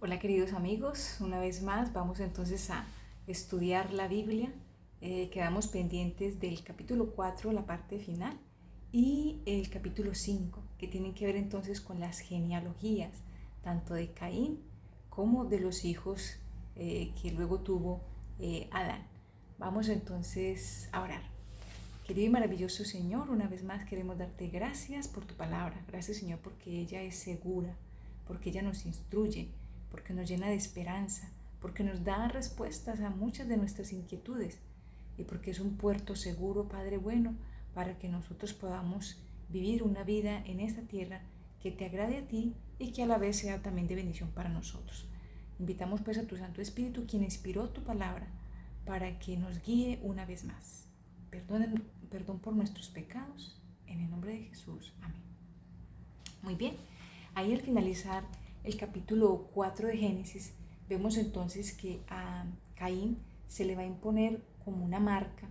Hola queridos amigos, una vez más vamos entonces a estudiar la Biblia. Quedamos pendientes del capítulo 4, la parte final, y el capítulo 5, que tienen que ver entonces con las genealogías, tanto de Caín como de los hijos que luego tuvo Adán. Vamos entonces a orar. Querido y maravilloso Señor, una vez más queremos darte gracias por tu palabra. Gracias Señor porque ella es segura, porque ella nos instruye, porque nos llena de esperanza, porque nos da respuestas a muchas de nuestras inquietudes y porque es un puerto seguro, Padre bueno, para que nosotros podamos vivir una vida en esta tierra que te agrade a ti y que a la vez sea también de bendición para nosotros. Invitamos pues a tu Santo Espíritu, quien inspiró tu palabra, para que nos guíe una vez más. Perdón por nuestros pecados, en el nombre de Jesús. Amén. Muy bien, ahí al finalizar el capítulo 4 de Génesis, vemos entonces que a Caín se le va a imponer como una marca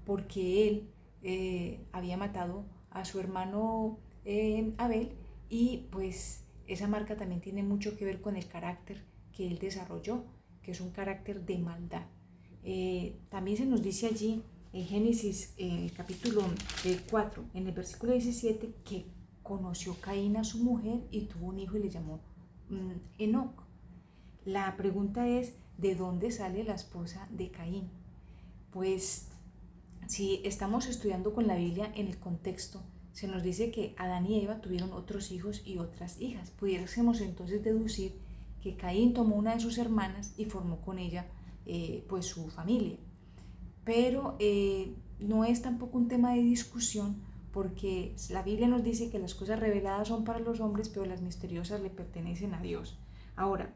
porque él había matado a su hermano Abel, y pues esa marca también tiene mucho que ver con el carácter que él desarrolló, que es un carácter de maldad. También se nos dice allí en Génesis, capítulo 4, en el versículo 17, que conoció Caín a su mujer y tuvo un hijo y le llamó Enoc. La pregunta es, ¿de dónde sale la esposa de Caín? Pues si estamos estudiando con la Biblia en el contexto, se nos dice que Adán y Eva tuvieron otros hijos y otras hijas. Pudiésemos entonces deducir que Caín tomó una de sus hermanas y formó con ella pues su familia. Pero no es tampoco un tema de discusión, porque la Biblia nos dice que las cosas reveladas son para los hombres, pero las misteriosas le pertenecen a Dios. Ahora,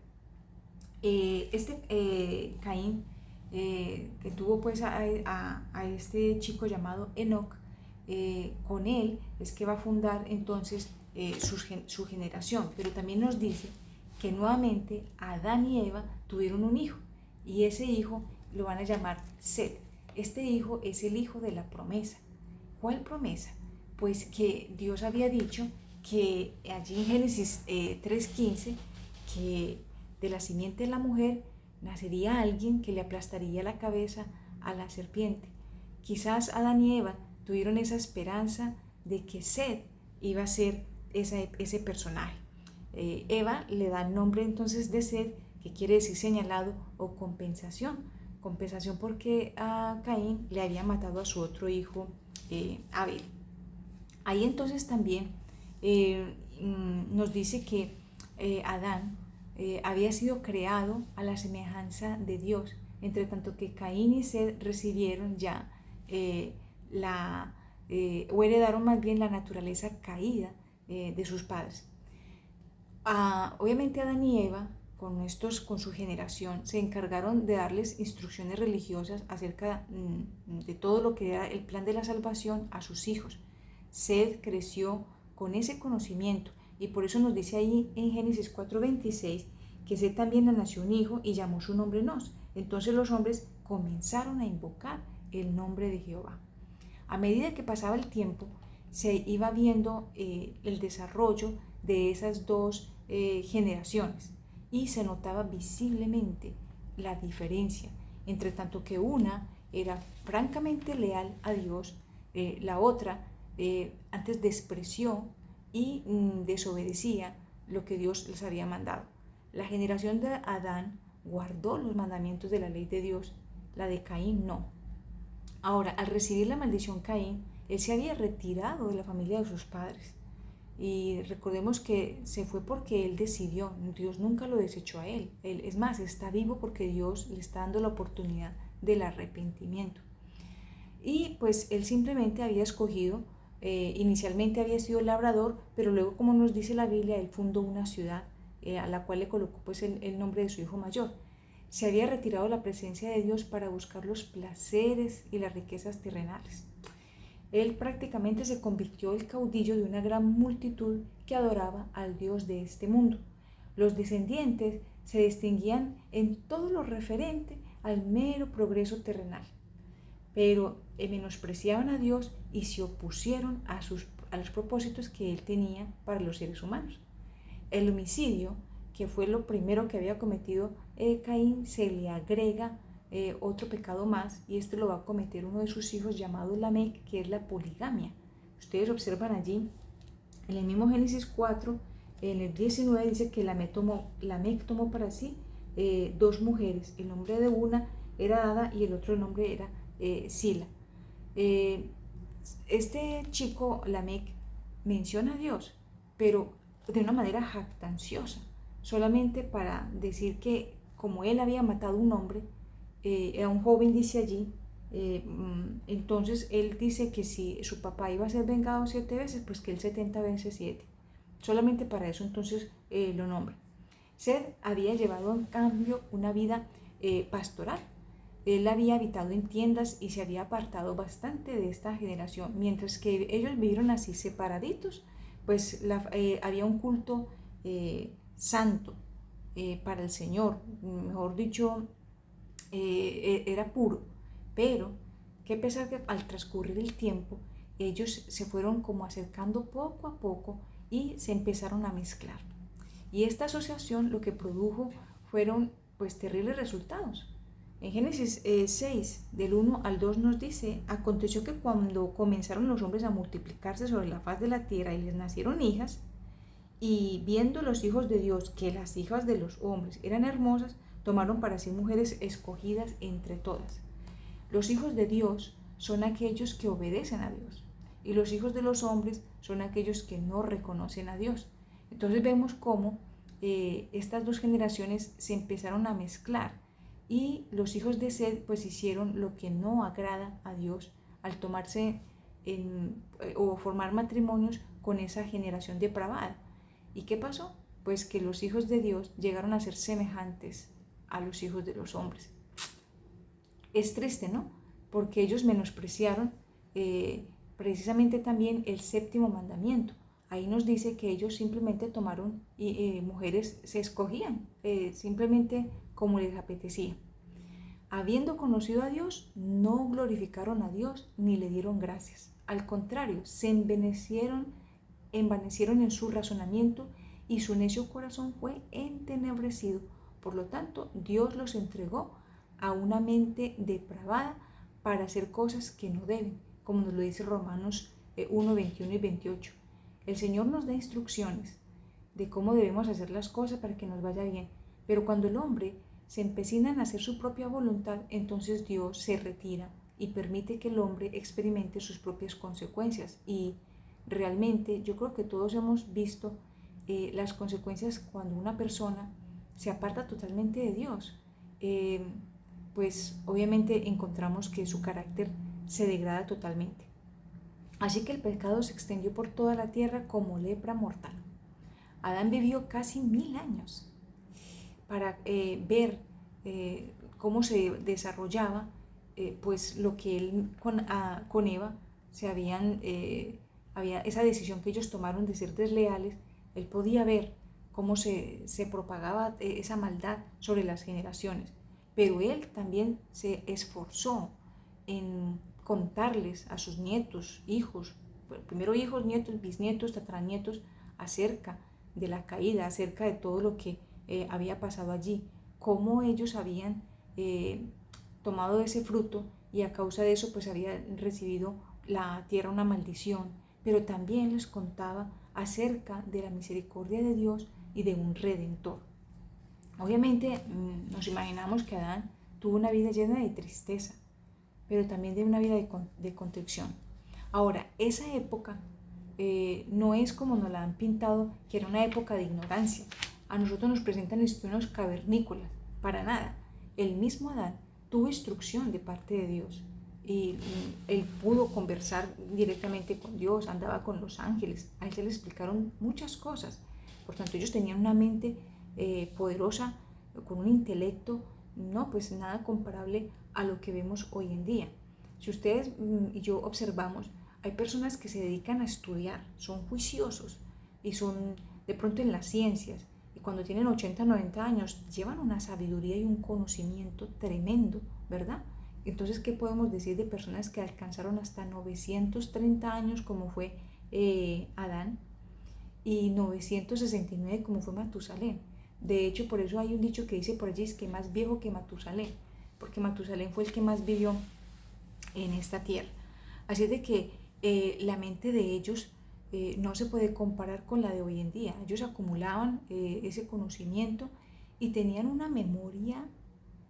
Caín, que tuvo pues a este chico llamado Enoc, con él es que va a fundar entonces su generación, pero también nos dice que nuevamente Adán y Eva tuvieron un hijo, y ese hijo lo van a llamar Set. Este hijo es el hijo de la promesa. ¿Cuál promesa? Pues que Dios había dicho que allí en Génesis 3:15, que de la simiente de la mujer nacería alguien que le aplastaría la cabeza a la serpiente. Quizás Adán y Eva tuvieron esa esperanza de que Set iba a ser ese personaje. Eva le da el nombre entonces de Set, que quiere decir señalado o compensación. Compensación porque a Caín le había matado a su otro hijo Abel. Ahí entonces también nos dice que Adán había sido creado a la semejanza de Dios, entre tanto que Caín y Set recibieron ya o heredaron más bien la naturaleza caída de sus padres. Obviamente Adán y Eva, con su generación, se encargaron de darles instrucciones religiosas acerca de todo lo que era el plan de la salvación a sus hijos. Sed creció con ese conocimiento, y por eso nos dice ahí en Génesis 4:26 que Sed también le nació un hijo y llamó su nombre Nos. Entonces los hombres comenzaron a invocar el nombre de Jehová. A medida que pasaba el tiempo, se iba viendo el desarrollo de esas dos generaciones, y se notaba visiblemente la diferencia, entre tanto que una era francamente leal a Dios, la otra antes despreció y desobedecía lo que Dios les había mandado. La generación de Adán guardó los mandamientos de la ley de Dios, la de Caín no. Ahora, al recibir la maldición Caín, él se había retirado de la familia de sus padres. Y recordemos que se fue porque él decidió, Dios nunca lo desechó a él. Él, es más, está vivo porque Dios le está dando la oportunidad del arrepentimiento. Y pues él simplemente había escogido, inicialmente había sido labrador, pero luego, como nos dice la Biblia, él fundó una ciudad a la cual le colocó pues el nombre de su hijo mayor. Se había retirado de la presencia de Dios para buscar los placeres y las riquezas terrenales. Él prácticamente se convirtió en el caudillo de una gran multitud que adoraba al Dios de este mundo. Los descendientes se distinguían en todo lo referente al mero progreso terrenal, pero menospreciaban a Dios y se opusieron a los propósitos que él tenía para los seres humanos. El homicidio que fue lo primero que había cometido Caín, se le agrega otro pecado más, y este lo va a cometer uno de sus hijos llamado Lamec, que es la poligamia. Ustedes observan allí, en el mismo Génesis 4, en el 19 dice que Lamec tomó para sí dos mujeres. El nombre de una era Ada y el otro nombre era Sila. Este chico, Lamec, menciona a Dios, pero de una manera jactanciosa, solamente para decir que como él había matado a un hombre, a un joven dice allí, entonces él dice que si su papá iba a ser vengado 7 veces, pues que él 70 veces 7. Solamente para eso entonces lo nombra. Seth había llevado en cambio una vida pastoral. Él había habitado en tiendas y se había apartado bastante de esta generación, mientras que ellos vivieron así separaditos, pues había un culto santo para el Señor, mejor dicho, era puro. Pero que a pesar que al transcurrir el tiempo, ellos se fueron como acercando poco a poco y se empezaron a mezclar. Y esta asociación lo que produjo fueron pues terribles resultados. En Génesis 6, del 1 al 2 nos dice: aconteció que cuando comenzaron los hombres a multiplicarse sobre la faz de la tierra y les nacieron hijas, y viendo los hijos de Dios que las hijas de los hombres eran hermosas, tomaron para sí mujeres escogidas entre todas. Los hijos de Dios son aquellos que obedecen a Dios, y los hijos de los hombres son aquellos que no reconocen a Dios. Entonces vemos cómo estas dos generaciones se empezaron a mezclar, y los hijos de Seth pues hicieron lo que no agrada a Dios al tomarse o formar matrimonios con esa generación depravada. ¿Y qué pasó? Pues que los hijos de Dios llegaron a ser semejantes a los hijos de los hombres. Es triste, ¿no? Porque ellos menospreciaron precisamente también el séptimo mandamiento. Ahí nos dice que ellos simplemente tomaron mujeres, se escogían simplemente como les apetecía. Habiendo conocido a Dios, no glorificaron a Dios ni le dieron gracias. Al contrario, se envanecieron en su razonamiento, y su necio corazón fue entenebrecido. Por lo tanto, Dios los entregó a una mente depravada para hacer cosas que no deben, como nos lo dice Romanos 1, 21 y 28. El Señor nos da instrucciones de cómo debemos hacer las cosas para que nos vaya bien, pero cuando el hombre se empecina en hacer su propia voluntad, entonces Dios se retira y permite que el hombre experimente sus propias consecuencias. Y realmente yo creo que todos hemos visto las consecuencias cuando una persona se aparta totalmente de Dios. Pues obviamente encontramos que su carácter se degrada totalmente. Así que el pecado se extendió por toda la tierra como lepra mortal. Adán vivió casi 1000 años para ver cómo se desarrollaba pues lo que él con Eva había esa decisión que ellos tomaron de ser desleales. Él podía ver cómo se propagaba esa maldad sobre las generaciones, pero él también se esforzó en contarles a sus nietos, hijos, primero hijos, nietos, bisnietos, tataranietos, acerca de la caída, acerca de todo lo que había pasado allí, cómo ellos habían tomado ese fruto, y a causa de eso pues había recibido la tierra una maldición, pero también les contaba acerca de la misericordia de Dios y de un redentor. Obviamente nos imaginamos que Adán tuvo una vida llena de tristeza, pero también de una vida de contrición. Ahora, esa época no es como nos la han pintado, que era una época de ignorancia. A nosotros nos presentan unos cavernícolas, para nada. El mismo Adán tuvo instrucción de parte de Dios, y él pudo conversar directamente con Dios, andaba con los ángeles, a él se le explicaron muchas cosas. Por tanto, ellos tenían una mente poderosa, con un intelecto, no, pues nada comparable a lo que vemos hoy en día. Si ustedes y yo observamos, hay personas que se dedican a estudiar, son juiciosos y son de pronto en las ciencias, y cuando tienen 80, 90 años llevan una sabiduría y un conocimiento tremendo, ¿verdad? Entonces, ¿qué podemos decir de personas que alcanzaron hasta 930 años como fue Adán, y 969 como fue Matusalén? De hecho, por eso hay un dicho que dice por allí, es que más viejo que Matusalén, porque Matusalén fue el que más vivió en esta tierra. Así es de que la mente de ellos no se puede comparar con la de hoy en día. Ellos acumulaban ese conocimiento y tenían una memoria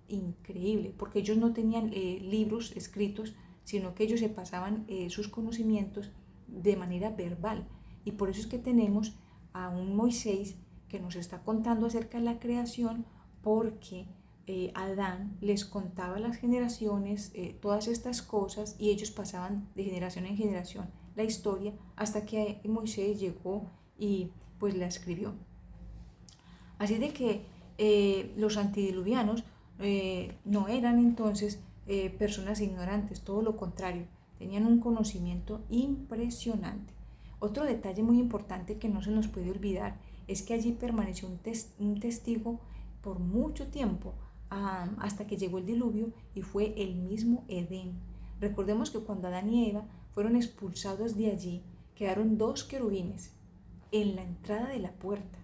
increíble, porque ellos no tenían libros escritos, sino que ellos se pasaban sus conocimientos de manera verbal. Y por eso es que tenemos a un Moisés que nos está contando acerca de la creación, porque Adán les contaba a las generaciones todas estas cosas y ellos pasaban de generación en generación la historia hasta que Moisés llegó y pues la escribió. Así de que los antidiluvianos no eran entonces personas ignorantes, todo lo contrario, tenían un conocimiento impresionante. Otro detalle muy importante que no se nos puede olvidar es que allí permaneció un testigo por mucho tiempo, hasta que llegó el diluvio y fue el mismo Edén. Recordemos que cuando Adán y Eva fueron expulsados de allí, quedaron dos querubines en la entrada de la puerta.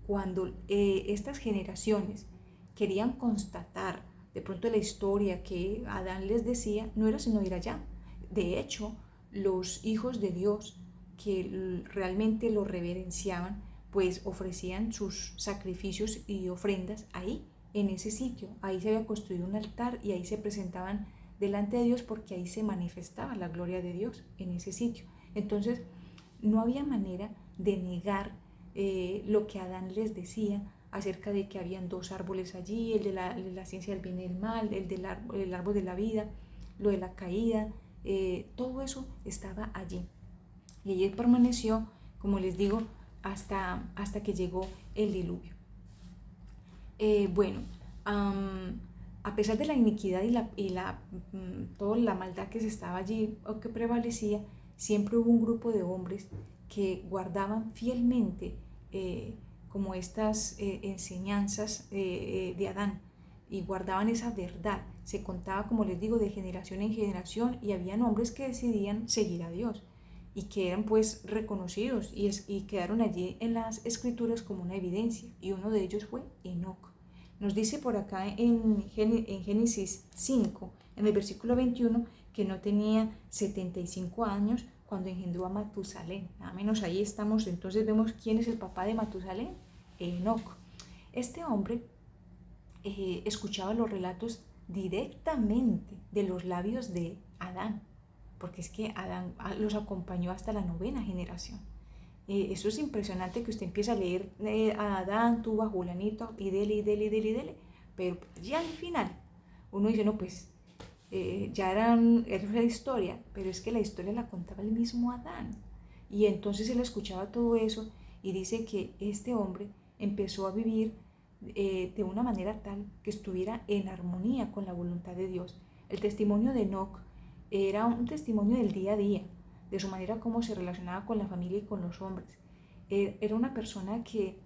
Cuando estas generaciones querían constatar de pronto la historia que Adán les decía, no era sino ir allá. De hecho, los hijos de Dios que realmente lo reverenciaban, pues ofrecían sus sacrificios y ofrendas ahí, en ese sitio. Ahí se había construido un altar y ahí se presentaban delante de Dios, porque ahí se manifestaba la gloria de Dios, en ese sitio. Entonces, no había manera de negar lo que Adán les decía acerca de que habían dos árboles allí, el de la ciencia del bien y del mal, el árbol de la vida, lo de la caída, todo eso estaba allí. Y allí permaneció, como les digo, hasta que llegó el diluvio. Bueno, a pesar de la iniquidad toda la maldad que se estaba allí o que prevalecía, siempre hubo un grupo de hombres que guardaban fielmente como estas enseñanzas de Adán, y guardaban esa verdad. Se contaba, como les digo, de generación en generación, y habían hombres que decidían seguir a Dios y que eran pues reconocidos y quedaron allí en las escrituras como una evidencia, y uno de ellos fue Enoc. Nos dice por acá en Génesis 5, en el versículo 21, que no tenía 75 años cuando engendró a Matusalén. Nada menos, ahí estamos, entonces vemos quién es el papá de Matusalén, Enoc. Este hombre escuchaba los relatos directamente de los labios de Adán, porque es que Adán los acompañó hasta la 9ª generación. Eso es impresionante, que usted empieza a leer a Adán, tuvo a Julanito, y dele, pero ya al final uno dice, no, pues ya era la historia, pero es que la historia la contaba el mismo Adán. Y entonces él escuchaba todo eso y dice que este hombre empezó a vivir de una manera tal que estuviera en armonía con la voluntad de Dios. El testimonio de Enoc era un testimonio del día a día, de su manera como se relacionaba con la familia y con los hombres. Era una persona que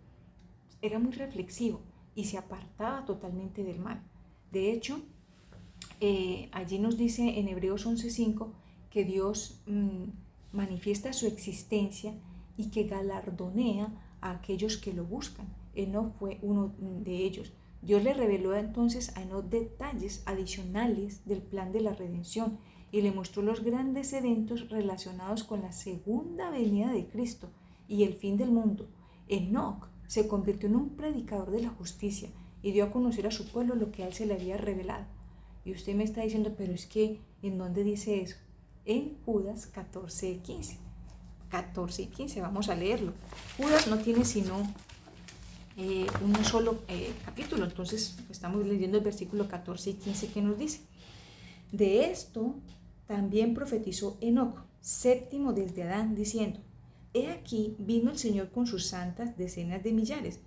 era muy reflexivo y se apartaba totalmente del mal. De hecho, allí nos dice en Hebreos 11:5 que Dios manifiesta su existencia y que galardonea a aquellos que lo buscan. Enoc fue uno de ellos. Dios le reveló entonces a Enoc detalles adicionales del plan de la redención y le mostró los grandes eventos relacionados con la segunda venida de Cristo y el fin del mundo. Enoc se convirtió en un predicador de la justicia y dio a conocer a su pueblo lo que a él se le había revelado. Y usted me está diciendo, pero es que, ¿en dónde dice eso? En Judas 14:15. 14 y 15, vamos a leerlo. Judas no tiene sino un solo capítulo, entonces estamos leyendo el versículo 14 y 15 que nos dice: de esto también profetizó Enoc, séptimo desde Adán, diciendo: he aquí vino el Señor con sus santas decenas de millares,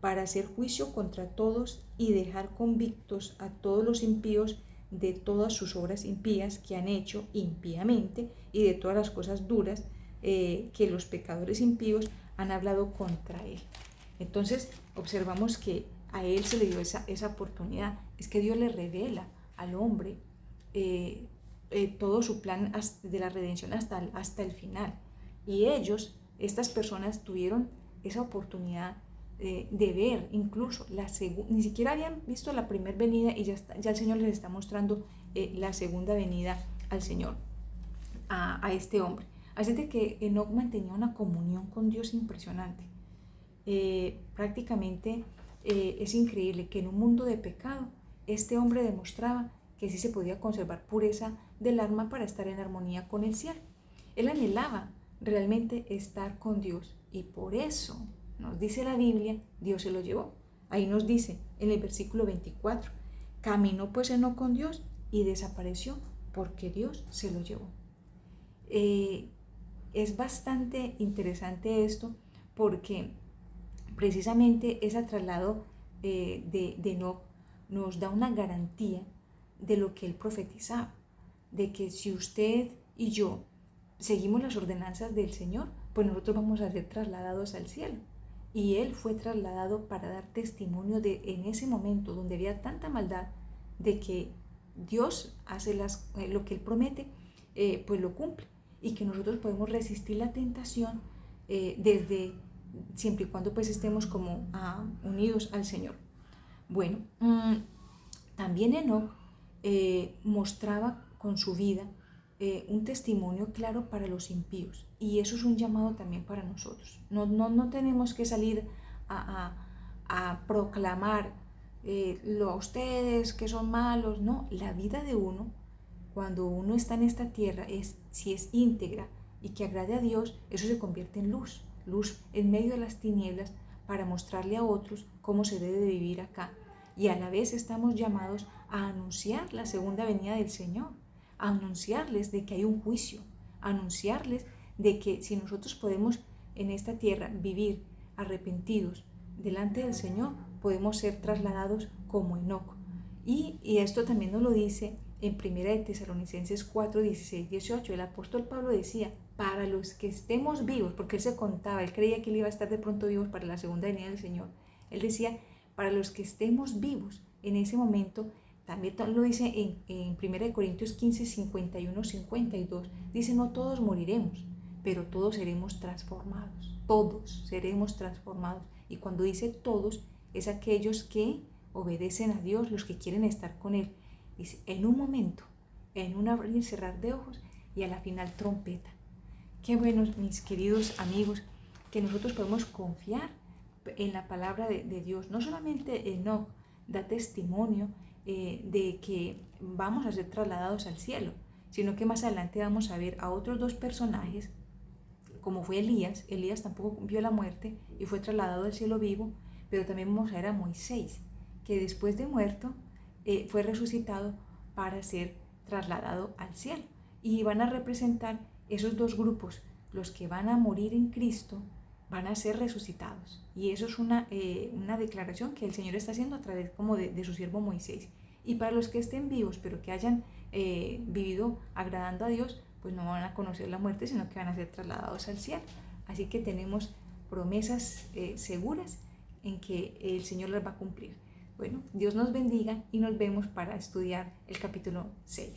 para hacer juicio contra todos y dejar convictos a todos los impíos de todas sus obras impías que han hecho impíamente, y de todas las cosas duras que los pecadores impíos han hablado contra él. Entonces observamos que a él se le dio esa oportunidad. Es que Dios le revela al hombre todo su plan de la redención hasta el final. Y ellos, estas personas, tuvieron esa oportunidad de ver incluso ni siquiera habían visto la primera venida y ya el Señor les está mostrando la segunda venida al Señor, a este hombre. Así de que Enoc mantenía una comunión con Dios impresionante. Prácticamente es increíble que en un mundo de pecado este hombre demostraba que sí se podía conservar pureza del alma para estar en armonía con el cielo. Él anhelaba realmente estar con Dios y por eso nos dice la Biblia, Dios se lo llevó. Ahí nos dice en el versículo 24, caminó pues Enoc con Dios y desapareció porque Dios se lo llevó. Es bastante interesante esto porque precisamente ese traslado de Enoc nos da una garantía de lo que él profetizaba, de que si usted y yo seguimos las ordenanzas del Señor, pues nosotros vamos a ser trasladados al cielo. Y él fue trasladado para dar testimonio de en ese momento donde había tanta maldad, de que Dios hace lo que él promete, pues lo cumple, y que nosotros podemos resistir la tentación siempre y cuando pues estemos como unidos al Señor. Bueno, también Enoc mostraba con su vida un testimonio claro para los impíos, y eso es un llamado también para nosotros. No tenemos que salir a proclamar a ustedes que son malos, no, la vida de uno, cuando uno está en esta tierra, si es íntegra y que agrade a Dios, eso se convierte en luz en medio de las tinieblas, para mostrarle a otros cómo se debe de vivir acá. Y a la vez estamos llamados a anunciar la segunda venida del Señor, a anunciarles de que hay un juicio, a anunciarles de que si nosotros podemos en esta tierra vivir arrepentidos delante del Señor, podemos ser trasladados como Enoc. Y esto también nos lo dice en 1 Tesalonicenses 4, 16, 18. El apóstol Pablo decía, para los que estemos vivos, porque él se contaba, él creía que él iba a estar de pronto vivos para la segunda venida del Señor. Él decía, para los que estemos vivos en ese momento, también lo dice en 1 Corintios 15, 51, 52. Dice, no todos moriremos, pero todos seremos transformados. Todos seremos transformados. Y cuando dice todos, es aquellos que obedecen a Dios, los que quieren estar con Él. Dice, en un momento, en un abrir y cerrar de ojos, y a la final trompeta. Qué bueno, mis queridos amigos, que nosotros podemos confiar en la palabra de Dios. No solamente Enoc da testimonio de que vamos a ser trasladados al cielo, sino que más adelante vamos a ver a otros dos personajes, como fue Elías. Elías tampoco vio la muerte y fue trasladado al cielo vivo, pero también vamos a ver a Moisés, que después de muerto fue resucitado para ser trasladado al cielo. Y van a representar esos dos grupos, los que van a morir en Cristo, van a ser resucitados. Y eso es una declaración que el Señor está haciendo a través como de su siervo Moisés. Y para los que estén vivos, pero que hayan vivido agradando a Dios, pues no van a conocer la muerte, sino que van a ser trasladados al cielo. Así que tenemos promesas seguras en que el Señor las va a cumplir. Bueno, Dios nos bendiga y nos vemos para estudiar el capítulo 6.